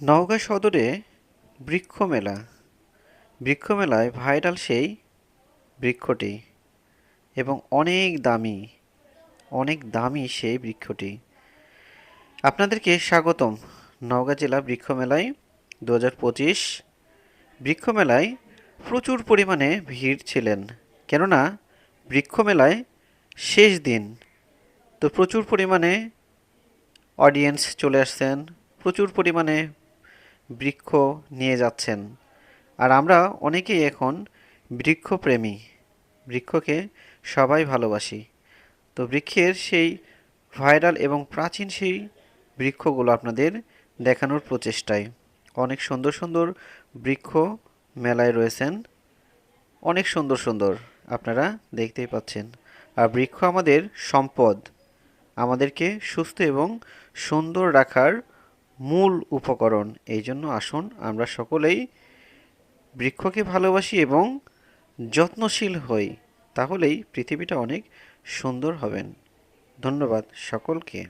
নওগাঁ সদরে বৃক্ষ মেলা। বৃক্ষ মেলায় ভাইরাল সেই বৃক্ষটি এবং অনেক দামি সেই বৃক্ষটি। আপনাদেরকে স্বাগতম নওগাঁ জেলা বৃক্ষ মেলায় 2025 বৃক্ষ মেলায় প্রচুর পরিমাণে ভিড় ছিলেন, কেননা বৃক্ষ মেলায় শেষ দিন। তো প্রচুর পরিমাণে অডিয়েন্স চলে আসছেন, প্রচুর পরিমাণে বৃক্ষ নিয়ে যাচ্ছেন। আর আমরা অনেকেই এখন বৃক্ষপ্রেমী, বৃক্ষকে সবাই ভালোবাসি। তো বৃক্ষের সেই ভাইরাল এবং প্রাচীন সেই বৃক্ষগুলো আপনাদের দেখানোর প্রচেষ্টায় অনেক সুন্দর সুন্দর বৃক্ষ মেলায় রয়েছেন, অনেক সুন্দর সুন্দর আপনারা দেখতেই পাচ্ছেন। আর বৃক্ষ আমাদের সম্পদ, আমাদেরকে সুস্থ এবং সুন্দর রাখার মূল উপকরণ। এই জন্য আসুন আমরা সকলেই বৃক্ষকে ভালোবাসি এবং যত্নশীল হই, তাহলেই পৃথিবীটা অনেক সুন্দর হবেন। ধন্যবাদ সকলকে।